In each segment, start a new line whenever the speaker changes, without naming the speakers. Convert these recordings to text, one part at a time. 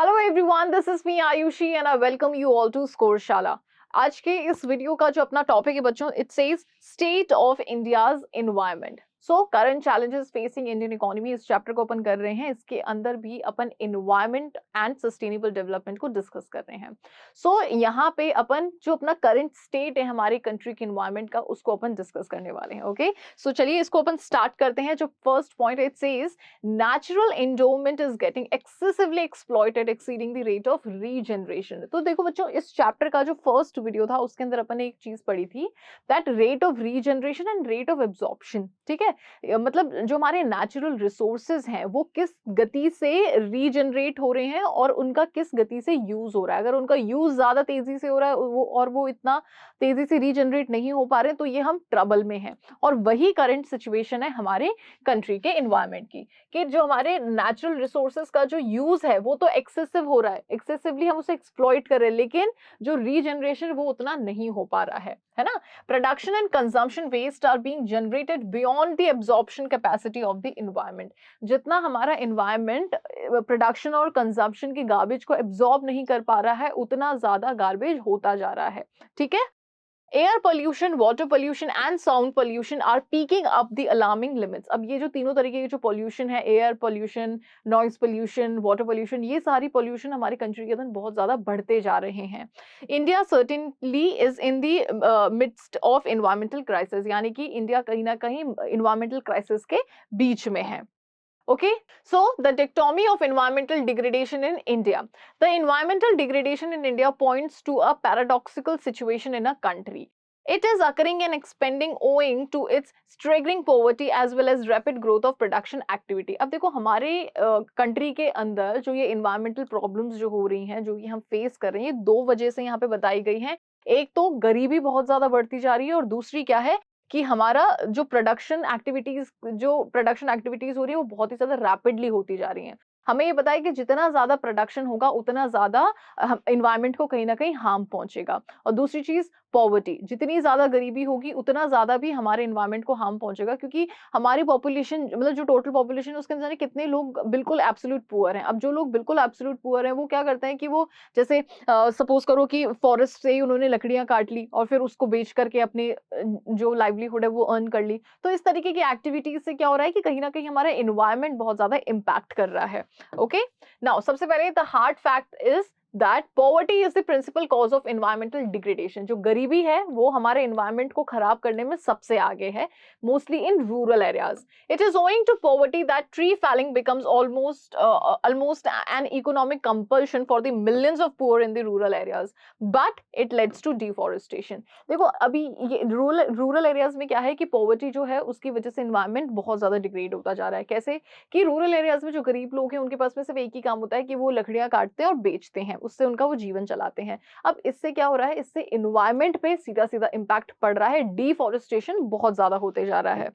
Hello everyone, this is me Ayushi and I welcome you all to Scoreshala. आज के इस video का जो अपना टॉपिक है बच्चों, it says state of India's environment. So current challenges facing Indian economy, इस चैप्टर को अपन कर रहे हैं। इसके अंदर भी अपन एनवायरनमेंट एंड सस्टेनेबल डेवलपमेंट को डिस्कस कर रहे हैं। सो यहाँ पे अपन जो अपना करंट स्टेट है हमारी कंट्री के एनवायरनमेंट का, उसको अपन डिस्कस करने वाले हैं। ओके, सो चलिए इसको अपन स्टार्ट करते हैं। जो first point it says natural endowment is getting excessively exploited exceeding the rate of regeneration। तो देखो बच्चों, इस चैप्टर का जो फर्स्ट वीडियो था उसके अंदर अपन ने एक चीज पढ़ी थी, that rate of regeneration and rate of absorption. ठीक है, मतलब जो हमारे नेचुरल रिसोर्सेज हैं वो किस गति से रीजनरेट हो रहे हैं और उनका किस गति से यूज हो रहा है। अगर उनका यूज ज्यादा तेजी से हो रहा है वो इतना तेजी से रीजनरेट नहीं हो पा रहे, तो ये हम ट्रबल में हैं। और वही करंट सिचुएशन है हमारे कंट्री के एनवायरनमेंट की, कि जो हमारे नेचुरल रिसोर्सेज का जो यूज है वो तो एक्सेसिव हो रहा है, एक्सेसिवली हम उसे एक्सप्लॉइट कर रहे हैं, लेकिन जो रीजनरेशन वो उतना नहीं हो पा रहा है ना। Production and consumption waste are being generated beyond the absorption capacity of the environment. जितना हमारा एनवायरनमेंट प्रोडक्शन और कंजम्पशन की गार्बेज को एब्जॉर्ब नहीं कर पा रहा है, उतना ज्यादा गार्बेज होता जा रहा है। ठीक है, air pollution, water pollution and sound pollution are peaking up the alarming limits. अब ये जो तीनों तरीके के जो पोल्यूशन है, air pollution, noise pollution, water pollution, ये सारी पोल्यूशन हमारी कंट्री के अंदर बहुत ज्यादा बढ़ते जा रहे हैं। India certainly is in the midst of environmental crisis, यानी कि इंडिया कहीं ना कहीं एनवायरमेंटल क्राइसिस के बीच में है। Okay, so the dichotomy of environmental degradation in India. The environmental degradation in India points to a paradoxical situation in a country. It is occurring and expanding owing to its staggering poverty as well as rapid growth of production activity. अब देखो हमारे country के अंदर जो ये environmental problems जो हो रही हैं, जो ये हम फेस कर रहे हैं, ये दो वजह से यहाँ पे बताई गई हैं। एक तो गरीबी बहुत ज्यादा बढ़ती जा रही है, और दूसरी क्या है कि हमारा जो प्रोडक्शन एक्टिविटीज हो रही है वो बहुत ही ज्यादा रैपिडली होती जा रही हैं। हमें ये पता है कि जितना ज्यादा प्रोडक्शन होगा उतना ज्यादा एनवायरनमेंट को कहीं ना कहीं हार्म पहुंचेगा। और दूसरी चीज पॉवर्टी, जितनी ज्यादा गरीबी होगी उतना ज्यादा भी हमारे एनवायरनमेंट को हार्म पहुंचेगा, क्योंकि हमारी पॉपुलेशन, मतलब जो टोटल पॉपुलेशन है उसके अंदर कितने लोग बिल्कुल एब्सोल्यूट पुअर हैं। अब जो लोग बिल्कुल एब्सोल्यूट पुअर हैं वो क्या करते हैं कि वो जैसे सपोज करो कि फॉरेस्ट से ही उन्होंने लकड़ियां काट ली और फिर उसको बेच करके अपने जो लाइवलीहुड है वो अर्न कर ली। तो इस तरीके की एक्टिविटीज से क्या हो रहा है कि कहीं ना कहीं हमारा एनवायरनमेंट बहुत ज्यादा इम्पैक्ट कर रहा है। ओके, नाउ सबसे पहले the hard fact is that poverty is the principal cause of environmental degradation. जो गरीबी है वो हमारे एनवायरनमेंट को खराब करने में सबसे आगे है, mostly in rural areas. It is owing to poverty that tree felling becomes almost an economic compulsion for the millions of poor in the rural areas, but it leads to deforestation। देखो अभी ये rural areas में क्या है कि poverty जो है उसकी वजह से एनवायरनमेंट बहुत ज्यादा डिग्रेड होता जा रहा है। कैसे कि रूरल एरियाज में जो गरीब लोग हैं उनके पास में सिर्फ एक ही काम होता है कि वो लकड़ियां काटते हैं और बेचते हैं, उससे उनका वो जीवन चलाते हैं। अब इससे क्या हो रहा है, इससे एनवायरनमेंट पे सीधा सीधा इम्पैक्ट पड़ रहा है, डिफॉरेस्टेशन बहुत ज्यादा होते जा रहा है।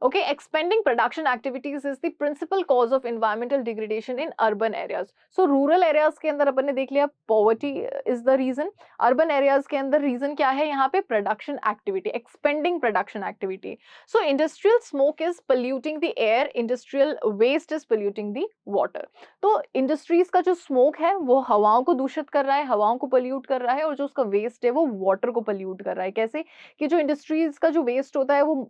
Okay, expanding production activities is the principal cause of environmental degradation in urban areas. So rural areas के अंदर अपन ने देख लिया poverty is the reason. Urban areas के अंदर reason क्या है यहाँ पे? production activity, expanding production activity. So industrial smoke is polluting the air, industrial waste is polluting the water. तो industries का जो smoke है वो हवाओं को दूषित कर रहा है, हवाओं को pollute कर रहा है, और जो उसका waste है वो water को pollute कर रहा है। कैसे कि जो industries का जो waste होता है वो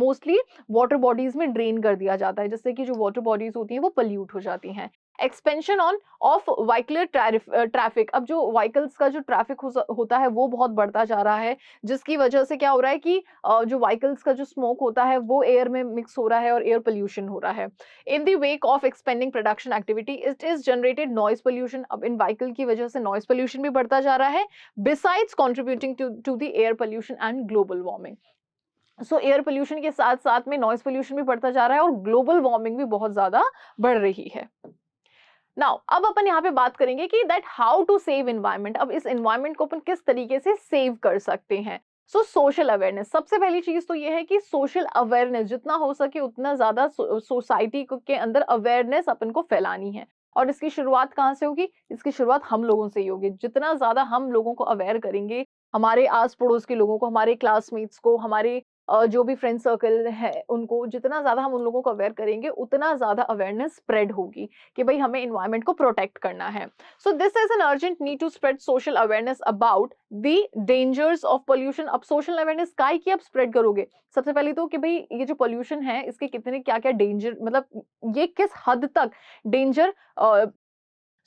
mostly वाटर बॉडीज में ड्रेन कर दिया जाता है, जिससे कि जो वाटर बॉडीज होती हैं वो पल्यूट हो जाती हैं। Expansion of vehicular traffic. अब जो व्हीकल्स का जो ट्रैफिक होता है वो बहुत बढ़ता जा रहा है, जिसकी वजह से क्या हो रहा है कि जो व्हीकल्स का जो स्मोक होता है वो एयर में मिक्स हो रहा है और एयर पोल्यूशन हो रहा है। In the wake of expanding production activity it is generated noise pollution. अब इन व्हीकल की वजह से नॉइज पोल्यूशन भी बढ़ता जा रहा है, besides contributing to the air pollution and global warming. So air pollution के साथ साथ में नॉइज पोल्यूशन भी बढ़ता जा रहा है और ग्लोबल वार्मिंग भी बहुत ज्यादा बढ़ रही है। नाउ अब अपन यहाँ पे बात करेंगे कि that how to save environment. अब इस एनवायरनमेंट को अपन किस तरीके से सेव कर सकते हैं। सो सोशल अवेयरनेस, सबसे पहली चीज तो ये है कि सोशल अवेयरनेस जितना हो सके उतना ज्यादा सोसाइटी के अंदर अवेयरनेस अपन को फैलानी है। और इसकी शुरुआत कहाँ से होगी? इसकी शुरुआत हम लोगों से ही होगी। जितना ज्यादा हम लोगों को अवेयर करेंगे, हमारे आस पड़ोस के लोगों को, हमारे क्लासमेट्स को, हमारे जो भी फ्रेंड सर्कल है उनको, जितना ज़्यादा हम उन लोगों को अवेयर करेंगे उतना ज़्यादा अवेयरनेस स्प्रेड होगी कि भाई हमें एनवायरनमेंट को प्रोटेक्ट करना है। So this is an urgent need to spread social awareness about the dangers of pollution. अब सोशल अवेयरनेस काय की आप स्प्रेड करोगे? सबसे पहले तो कि भाई ये जो पोल्यूशन है इसके कितने क्या-क्या डेंजर, मतलब ये किस हद तक danger.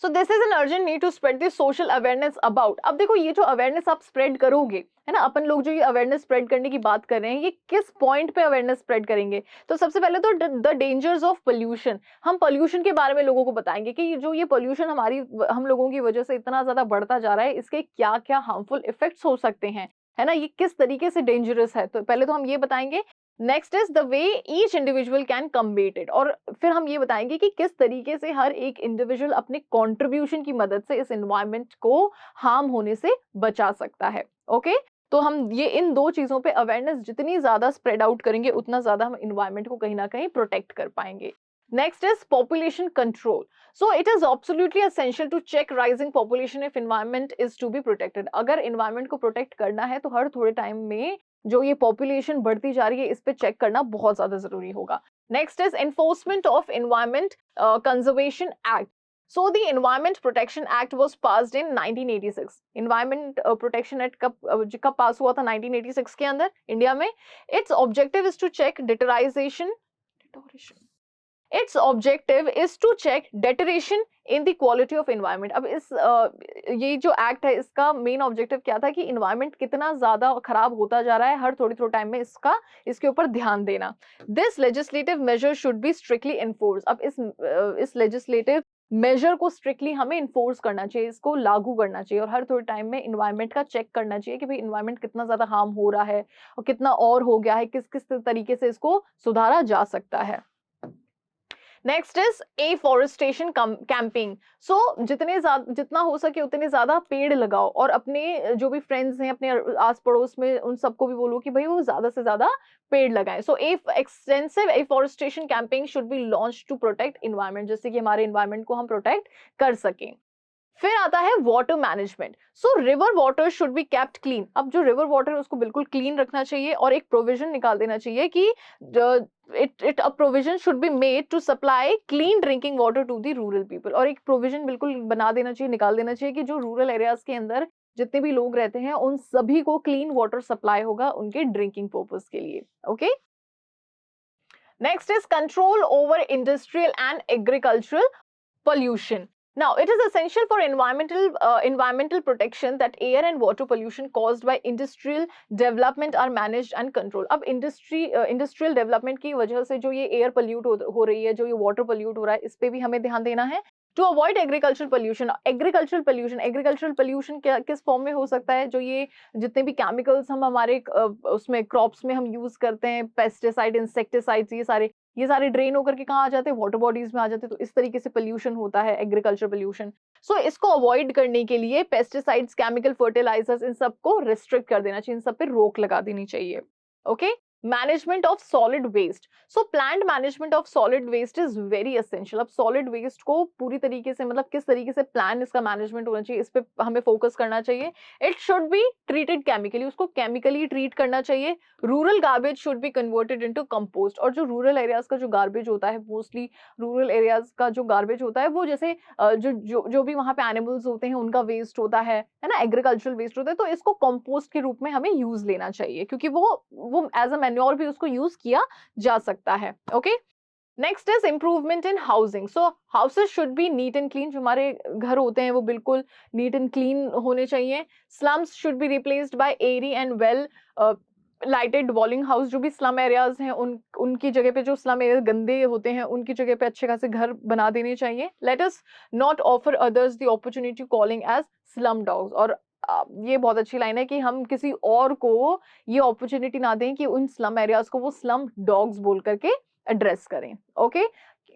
So this is an urgent need to spread this social awareness about. अब देखो ये जो अवेयरनेस आप स्प्रेड करोगे, है ना, अपन लोग जो ये अवेयरनेस स्प्रेड करने की बात कर रहे हैं, ये किस पॉइंट पे अवेयरनेस स्प्रेड करेंगे? तो सबसे पहले तो द डेंजर्स ऑफ पोल्यूशन, हम पोल्यूशन के बारे में लोगों को बताएंगे कि ये पोल्यूशन हम लोगों की वजह से इतना ज्यादा बढ़ता जा रहा है, इसके क्या क्या हार्मफुल इफेक्ट्स हो सकते हैं, है ना, ये किस तरीके से डेंजरस है। तो पहले तो हम ये बताएंगे। Next is the way each individual can combat it, और फिर हम ये बताएंगे कि किस तरीके से हर एक इंडिविजुअल अपने कंट्रीब्यूशन की मदद से इस एनवायरनमेंट को हार्म होने से बचा सकता है। ओके, तो हम ये इन दो चीजों पे अवेयरनेस जितनी ज्यादा स्प्रेड आउट करेंगे उतना ज्यादा हम एनवायरनमेंट को कहीं ना कहीं प्रोटेक्ट कर पाएंगे। Next is population control. So it is absolutely essential to check rising population if environment is to be protected. अगर एनवायरनमेंट को प्रोटेक्ट करना है तो हर थोड़े टाइम में जो ये पॉपुलेशन बढ़ती जा रही है इस पे चेक करना बहुत ज्यादा जरूरी होगा। Next is enforcement of environment conservation act. So the Environment Protection Act was passed in 1986. Environment Protection Act कब पास हुआ था? 1986 के अंदर इंडिया में। Its objective is to check Its objective is to check deterioration in the quality of environment. अब ये जो act है इसका मेन ऑब्जेक्टिव क्या था कि इन्वायरमेंट कितना ज्यादा खराब होता जा रहा है, हर थोड़ी थोड़ी टाइम में इसके ऊपर ध्यान देना। This legislative measure should be strictly enforce. अब इस लेजिस्लेटिव मेजर को स्ट्रिक्टली हमें इन्फोर्स करना चाहिए, इसको लागू करना चाहिए, और हर थोड़े टाइम में इन्वायरमेंट का चेक करना चाहिए कि भाई इन्वायरमेंट कितना ज्यादा हार्म हो रहा है और कितना और हो गया है, किस किस तरीके से इसको सुधारा जा सकता है। Next is afforestation camping. So जितना हो सके उतने ज्यादा पेड़ लगाओ, और अपने जो भी फ्रेंड्स हैं अपने आस पड़ोस में उन सबको भी बोलो कि भाई वो ज्यादा से ज्यादा पेड़ लगाएं। So extensive afforestation camping should be launch to protect environment, जिससे कि हमारे इन्वायरमेंट को हम प्रोटेक्ट कर सकें। फिर आता है water management. So river water should be kept clean. अब जो रिवर वाटर है उसको बिल्कुल क्लीन रखना चाहिए, और एक प्रोविजन निकाल देना चाहिए कि a provision should be made to supply clean drinking water to the rural people। और एक प्रोविजन बिल्कुल बना देना चाहिए, निकाल देना चाहिए कि जो रूरल एरियाज के अंदर जितने भी लोग रहते हैं उन सभी को क्लीन वाटर सप्लाई होगा उनके ड्रिंकिंग पर्पस के लिए। Okay, next is control over industrial and agricultural pollution. Now, it is essential for environmental protection that air and water pollution caused by industrial development are managed and controlled. अब industrial development की वजह से जो ये air pollute हो रही है, जो ये water pollute हो रहा है, इस पे भी हमें ध्यान देना है। To avoid agricultural pollution किस फॉर्म में हो सकता है? जो ये जितने भी केमिकल्स हम हमारे उसमें क्रॉप्स में हम यूज करते हैं, पेस्टिसाइड, इंसेक्टिसाइड्स, ये सारे ड्रेन होकर के कहाँ आ जाते हैं? वाटर बॉडीज में आ जाते हैं। तो इस तरीके से पोल्यूशन होता है, एग्रीकल्चर पोल्यूशन। सो इसको अवॉइड करने के लिए पेस्टिसाइड्स, केमिकल फर्टिलाइजर्स, इन सबको रिस्ट्रिक्ट कर देना चाहिए, इन सब पे रोक लगा देनी चाहिए। Okay, management of solid waste. So planned management of solid waste is very essential. अब सॉलिड वेस्ट को पूरी तरीके से, मतलब किस तरीके से प्लान इसका मैनेजमेंट होना चाहिए, इस पे हमें फोकस करना चाहिए। It should be treated chemically, उसको केमिकली ट्रीट करना चाहिए। Rural garbage should be converted into compost. और जो रूरल एरियाज का जो गार्बेज होता है, मोस्टली रूरल एरियाज का जो गार्बेज होता है वो जैसे जो भी वहां पे एनिमल्स होते हैं उनका वेस्ट होता है ना, एग्रीकल्चरल वेस्ट होता है, तो इसको कंपोस्ट के रूप में हमें यूज लेना चाहिए, क्योंकि वो एज अ मैन्योर भी उसको यूज किया जा सकता है। Okay, next is improvement in housing. So houses should be neat and clean. जो हमारे घर होते हैं वो बिल्कुल नीट एंड क्लीन होने चाहिए। Slums should be replaced by Airy and well lighted dwelling house. जो भी स्लम एरियाज हैं उनकी जगह पे, जो स्लम एरिया गंदे होते हैं उनकी जगह पे अच्छे खासे घर बना देने चाहिए। Let us not offer others the opportunity calling as slum dogs. और ये बहुत अच्छी लाइन है कि हम किसी और को ये अपॉर्चुनिटी ना दें कि उन स्लम एरियाज को वो स्लम डॉग्स बोल करके एड्रेस करें। ओके,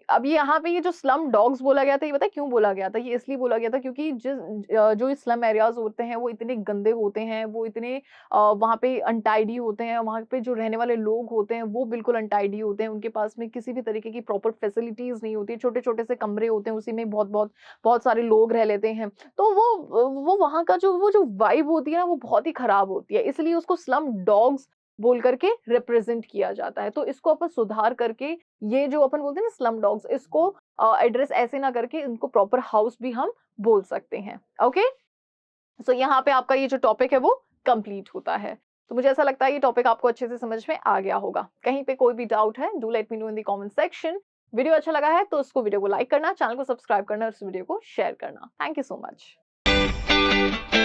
अब यहाँ पे ये जो स्लम डॉग्स बोला गया था, ये पता है क्यों बोला गया था? ये इसलिए बोला गया था क्योंकि जो स्लम एरियाज होते हैं वो इतने गंदे होते हैं, वो इतने वहाँ पे अनटाइडी होते हैं, वहाँ पे जो रहने वाले लोग होते हैं वो बिल्कुल अनटाइडी होते हैं, उनके पास में किसी भी तरीके की प्रॉपर फैसिलिटीज नहीं होती, छोटे छोटे से कमरे होते हैं, उसी में बहुत सारे लोग रह लेते हैं। तो वो वहाँ का जो वाइब होती है ना वो बहुत ही खराब होती है, इसलिए उसको स्लम डॉग्स बोल करके रिप्रेजेंट किया जाता है। तो इसको अपन सुधार करके ये जो अपन बोलते हैं ना स्लम डॉग्स, इसको एड्रेस ऐसे ना करके इनको प्रॉपर हाउस भी हम बोल सकते हैं। ओके, सो यहाँ पे आपका ये जो टॉपिक है वो कंप्लीट होता है। तो मुझे ऐसा लगता है ये टॉपिक आपको अच्छे से समझ में आ गया होगा। कहीं पे कोई भी डाउट है, do let me know in the comment section. Video अच्छा लगा है तो उसको वीडियो को लाइक करना, चैनल को सब्सक्राइब करना और इस वीडियो को शेयर करना। Thank you so much.